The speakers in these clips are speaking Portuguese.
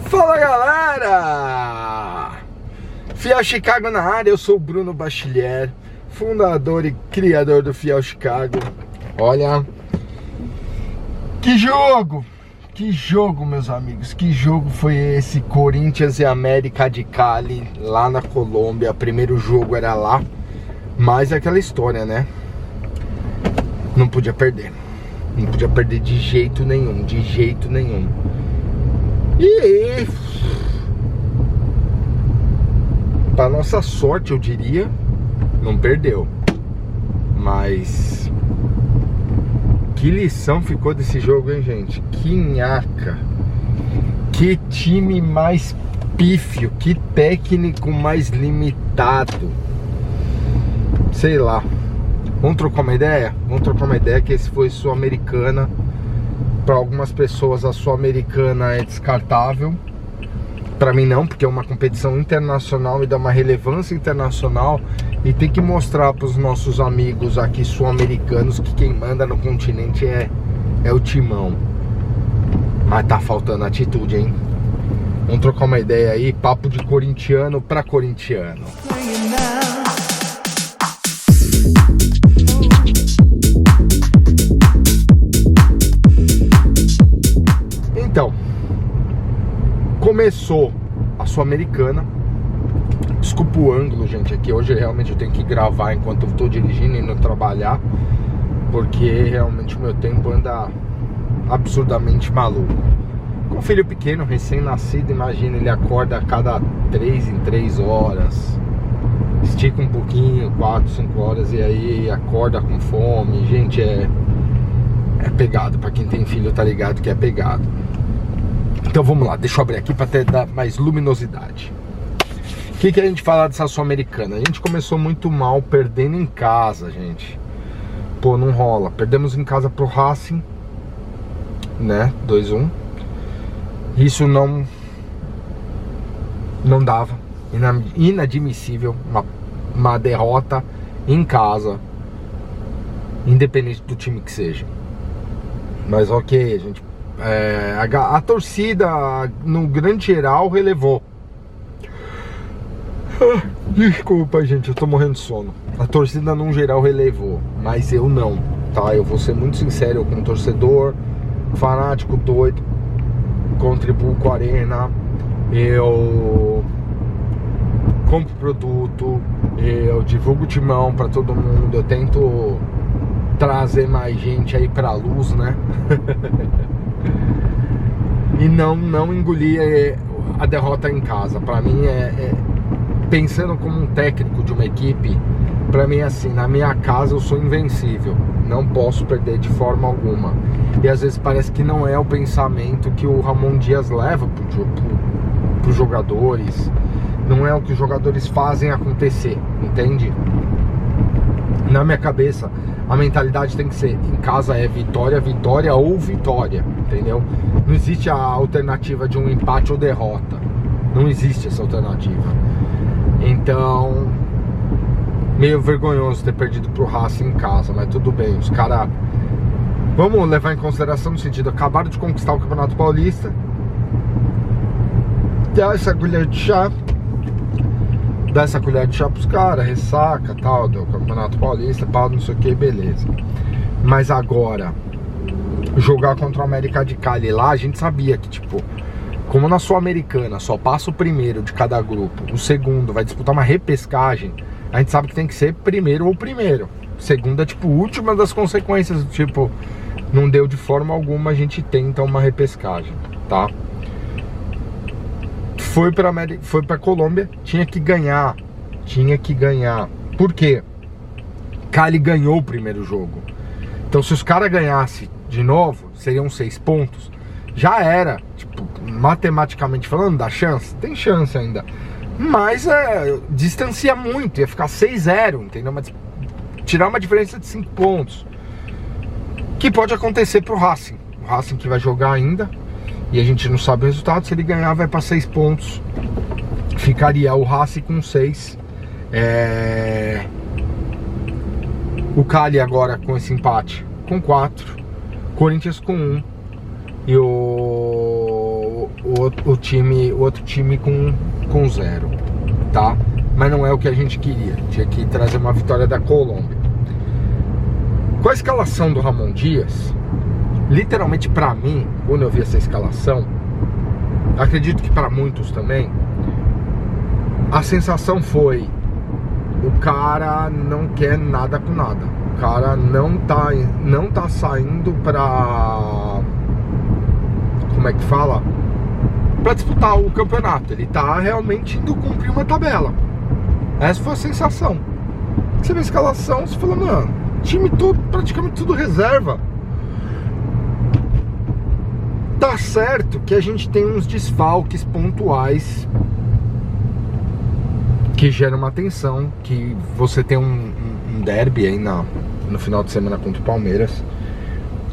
Fala galera! Fiel Chicago na área, eu sou o Bruno Bachiller, fundador e criador do Fiel Chicago. Olha, que jogo! Que jogo, meus amigos, que jogo foi esse? Corinthians e América de Cali, lá na Colômbia. Primeiro jogo era lá, mas é aquela história, né? Não podia perder. Não podia perder de jeito nenhum, de jeito nenhum. E para nossa sorte, eu diria, não perdeu. Mas que lição ficou desse jogo, hein, gente? Que nhaca. Que time mais pífio. Que técnico mais limitado. Sei lá. Vamos trocar uma ideia? Vamos trocar uma ideia que esse foi Sul-Americana. Para algumas pessoas a Sul-Americana é descartável. Para mim não, porque é uma competição internacional e dá uma relevância internacional. E tem que mostrar para os nossos amigos aqui sul-americanos que quem manda no continente é o timão. Mas tá faltando atitude, hein? Vamos trocar uma ideia aí, papo de corintiano para corintiano. Então, começou a Sul-Americana. Desculpa o ângulo, gente, aqui hoje realmente eu tenho que gravar enquanto eu tô dirigindo e indo trabalhar, porque realmente o meu tempo anda absurdamente maluco. Com filho pequeno, recém-nascido, imagina, ele acorda a cada 3 em 3 horas, estica um pouquinho, 4, 5 horas, e aí acorda com fome. Gente, é pegado. Pra quem tem filho tá ligado que é pegado. Então vamos lá, deixa eu abrir aqui pra até dar mais luminosidade. O que a gente fala dessa Sul-Americana? A gente começou muito mal, perdendo em casa, gente. Pô, não rola. Perdemos em casa pro Racing, né? 2-1. Isso não dava. Inadmissível. Uma derrota em casa, independente do time que seja. Mas ok, a gente... a torcida, no grande geral, relevou. Desculpa, gente, eu tô morrendo de sono. A torcida, no geral, relevou, mas eu não, tá? Eu vou ser muito sincero, eu como torcedor, fanático, doido, contribuo com a arena, eu compro produto, eu divulgo o timão pra todo mundo, eu tento trazer mais gente aí pra luz, né? E não engolir a derrota em casa. Pra mim pensando como um técnico de uma equipe, pra mim é assim, na minha casa eu sou invencível, não posso perder de forma alguma. E às vezes parece que não é o pensamento que o Ramon Dias leva pros jogadores, não é o que os jogadores fazem acontecer, entende? Na minha cabeça, a mentalidade tem que ser: em casa é vitória, vitória ou vitória, entendeu? Não existe a alternativa de um empate ou derrota. Não existe essa alternativa. Então, meio vergonhoso ter perdido pro Racing em casa, mas tudo bem. Os caras, vamos levar em consideração no sentido, acabaram de conquistar o Campeonato Paulista, dá essa colher de chá pros caras, ressaca, tal, do Campeonato Paulista, pau, não sei o que, beleza. Mas agora, jogar contra o América de Cali lá, a gente sabia que, tipo, como na Sul-Americana só passa o primeiro de cada grupo, o segundo vai disputar uma repescagem, a gente sabe que tem que ser primeiro ou primeiro. Segunda, tipo, última das consequências, tipo, não deu de forma alguma, a gente tenta uma repescagem, tá? Foi pra Colômbia, tinha que ganhar. Por quê? Cali ganhou o primeiro jogo. Então se os caras ganhassem de novo, seriam 6 pontos. Já era, tipo, matematicamente falando, dá chance? Tem chance ainda. Mas distancia muito, ia ficar 6-0, entendeu? Mas tirar uma diferença de 5 pontos. Que pode acontecer pro Racing. O Racing que vai jogar ainda. E a gente não sabe o resultado. Se ele ganhar, vai para 6 pontos. Ficaria o Racing com 6. O Cali agora com esse empate com 4. Corinthians com 1. E o o outro time com 0, tá? Mas não é o que a gente queria. Tinha que trazer uma vitória da Colômbia. Com a escalação do Ramon Dias, literalmente pra mim, quando eu vi essa escalação, acredito que pra muitos também, a sensação foi: o cara não quer nada com nada. O cara não tá saindo pra... Como é que fala? Pra disputar o campeonato. Ele tá realmente indo cumprir uma tabela. Essa foi a sensação. Você vê a escalação, você fala, mano, time todo, praticamente tudo reserva. Tá certo que a gente tem uns desfalques pontuais que geram uma tensão, que você tem um derby aí no final de semana contra o Palmeiras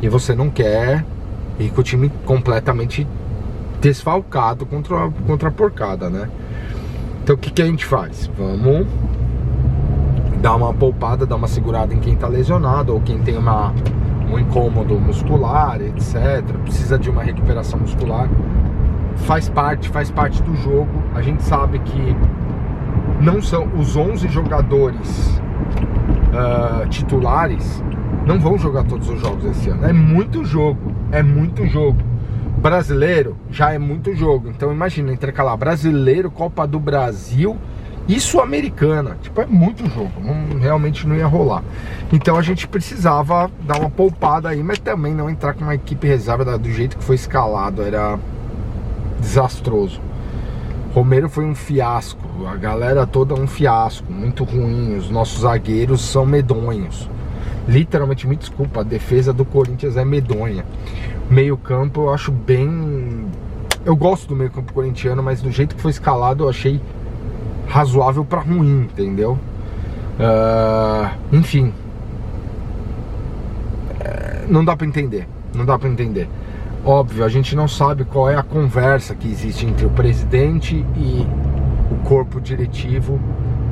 e você não quer ir com o time completamente desfalcado contra a porcada, né? Então o que a gente faz? Vamos dar uma poupada, dar uma segurada em quem tá lesionado ou quem tem um incômodo muscular, etc. Precisa de uma recuperação muscular. Faz parte do jogo. A gente sabe que não são os 11 jogadores titulares, não vão jogar todos os jogos esse ano. É muito jogo. Brasileiro já é muito jogo. Então imagina, intercalar brasileiro, Copa do Brasil e Sul-Americana. Tipo, é muito jogo. Realmente não ia rolar. Então a gente precisava dar uma poupada aí, mas também não entrar com uma equipe reserva do jeito que foi escalado. Era desastroso. Romero foi um fiasco, a galera toda um fiasco, muito ruim, os nossos zagueiros são medonhos. Literalmente, me desculpa, a defesa do Corinthians é medonha. Meio campo eu acho bem... Eu gosto do meio campo corintiano, mas do jeito que foi escalado eu achei razoável pra ruim, entendeu? Enfim, não dá pra entender, Óbvio, a gente não sabe qual é a conversa que existe entre o presidente e o corpo diretivo,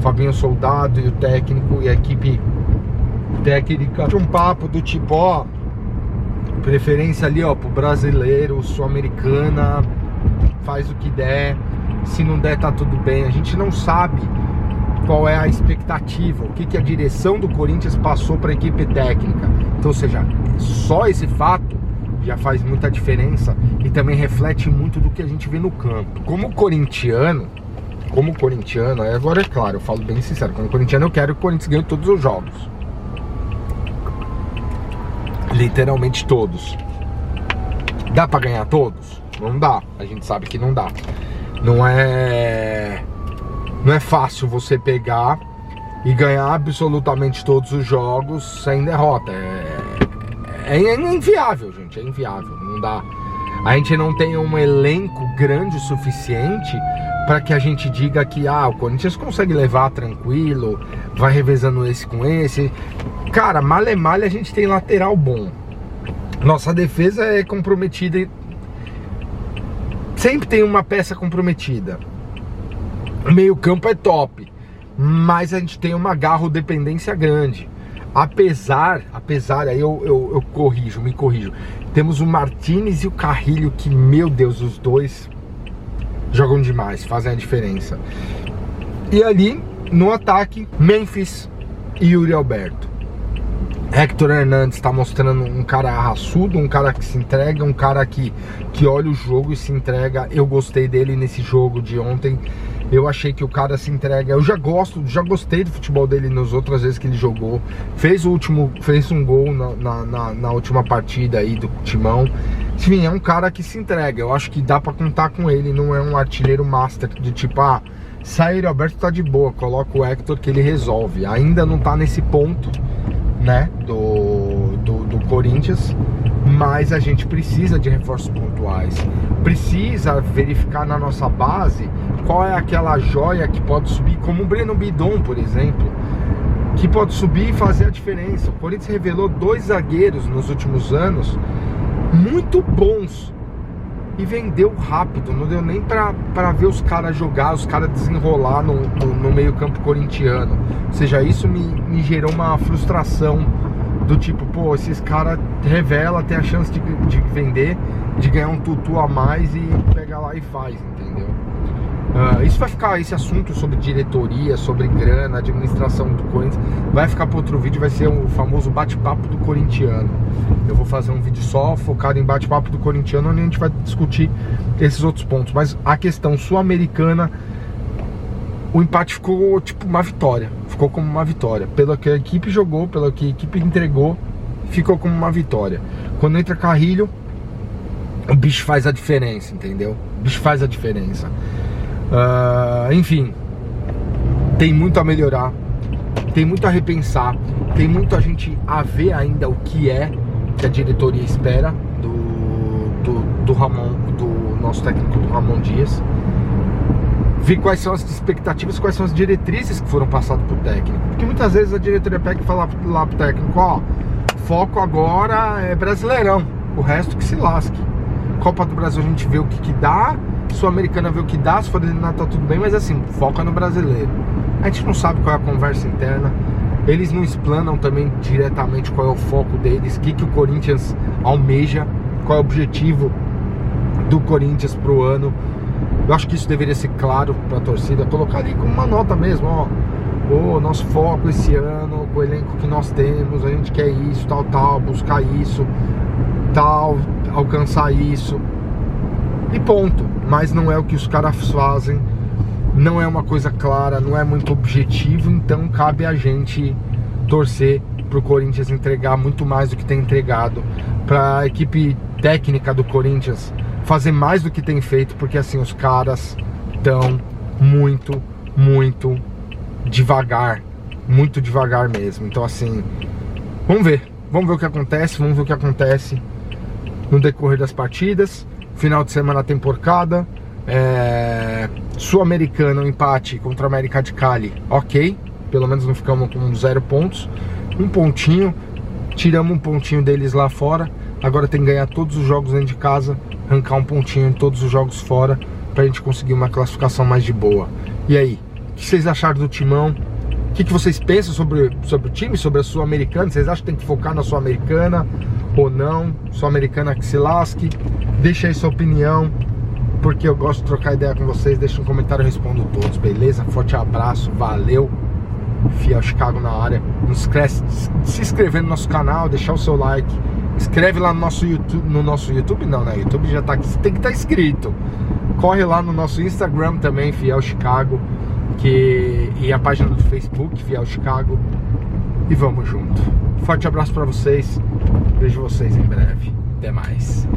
Fabinho Soldado e o técnico e a equipe técnica. Um papo do tipo, ó, preferência ali, ó, pro brasileiro, sul-americana, faz o que der, se não der tá tudo bem. A gente não sabe qual é a expectativa, o que a direção do Corinthians passou para a equipe técnica. Então, ou seja, só esse fato já faz muita diferença e também reflete muito do que a gente vê no campo. Como corintiano, agora é claro, eu falo bem sincero, como corintiano eu quero que o Corinthians ganhe todos os jogos. Literalmente todos. Dá pra ganhar todos? Não dá, a gente sabe que não dá. Não é fácil você pegar e ganhar absolutamente todos os jogos sem derrota. É inviável, gente, é inviável, não dá. A gente não tem um elenco grande o suficiente para que a gente diga que o Corinthians consegue levar tranquilo, vai revezando esse com esse. Cara, malha a gente tem lateral bom. Nossa defesa é comprometida, sempre tem uma peça comprometida. O meio campo é top, mas a gente tem uma garro-dependência grande. Apesar, aí eu me corrijo. Temos o Martínez e o Carrilho que, meu Deus, os dois jogam demais, fazem a diferença. E ali, no ataque, Memphis e Yuri Alberto. Hector Hernandes está mostrando um cara raçudo, um cara que se entrega, um cara que olha o jogo e se entrega. Eu gostei dele nesse jogo de ontem. Eu achei que o cara se entrega. Eu já gostei do futebol dele nas outras vezes que ele jogou. Fez um gol na última partida aí do Timão. Enfim, é um cara que se entrega. Eu acho que dá pra contar com ele. Não é um artilheiro master de tipo, sai o Alberto, tá de boa, coloca o Hector que ele resolve. Ainda não tá nesse ponto, né, do Corinthians, mas a gente precisa de reforços pontuais, precisa verificar na nossa base qual é aquela joia que pode subir, como o Breno Bidon, por exemplo, que pode subir e fazer a diferença. O Corinthians revelou 2 zagueiros nos últimos anos muito bons e vendeu rápido, não deu nem pra ver os caras jogar, os caras desenrolar no meio campo corintiano. Ou seja, isso me gerou uma frustração do tipo, pô, esses caras revela, tem a chance de vender, de ganhar um tutu a mais e pegar lá e faz, entendeu? Isso vai ficar, esse assunto sobre diretoria, sobre grana, administração do Corinthians, vai ficar para outro vídeo, vai ser o famoso bate-papo do corintiano. Eu vou fazer um vídeo só focado em bate-papo do corintiano, onde a gente vai discutir esses outros pontos. Mas a questão sul-americana, o empate ficou tipo uma vitória, ficou como uma vitória. Pelo que a equipe jogou, pelo que a equipe entregou, ficou como uma vitória. Quando entra Carrilho, o bicho faz a diferença, entendeu? O bicho faz a diferença. Enfim, tem muito a melhorar, tem muito a repensar, tem muito a gente a ver ainda o que a diretoria espera do Ramon, do nosso técnico, do Ramon Dias. Ver quais são as expectativas, quais são as diretrizes que foram passadas pro técnico. Porque muitas vezes a diretoria pega e fala lá pro técnico, ó, foco agora é Brasileirão, o resto que se lasque. Copa do Brasil a gente vê o que dá, Sul-Americana vê o que dá, se for eliminado tá tudo bem, mas assim, foca no brasileiro. A gente não sabe qual é a conversa interna, eles não explanam também diretamente qual é o foco deles, o que o Corinthians almeja, qual é o objetivo do Corinthians pro ano. Eu acho que isso deveria ser claro pra torcida, colocar ali como uma nota mesmo, ó, o nosso foco esse ano, com o elenco que nós temos, a gente quer isso, tal, buscar isso, tal, alcançar isso. E ponto, mas não é o que os caras fazem, não é uma coisa clara, não é muito objetivo, então cabe a gente torcer pro Corinthians entregar muito mais do que tem entregado, pra equipe técnica do Corinthians fazer mais do que tem feito, porque assim, os caras estão muito devagar, muito devagar mesmo. Então assim, vamos ver o que acontece no decorrer das partidas. Final de semana tem porcada, Sul-Americana, um empate contra a América de Cali, ok, pelo menos não ficamos com 0 pontos, um pontinho, tiramos um pontinho deles lá fora, agora tem que ganhar todos os jogos dentro de casa, arrancar um pontinho em todos os jogos fora, pra gente conseguir uma classificação mais de boa. E aí, o que vocês acharam do Timão? O que vocês pensam sobre o time, sobre a Sul-Americana? Vocês acham que tem que focar na Sul-Americana ou não? Sul-Americana que se lasque? Deixa aí sua opinião, porque eu gosto de trocar ideia com vocês. Deixa um comentário, eu respondo todos, beleza? Forte abraço, valeu. Fiel Chicago na área. Não esquece de se inscrever no nosso canal, deixar o seu like. Inscreve lá no nosso YouTube, não, né? YouTube já tá aqui, tem que estar inscrito. Corre lá no nosso Instagram também, Fiel Chicago, e a página do Facebook, Fiel Chicago. E vamos junto. Forte abraço pra vocês. Vejo vocês em breve. Até mais.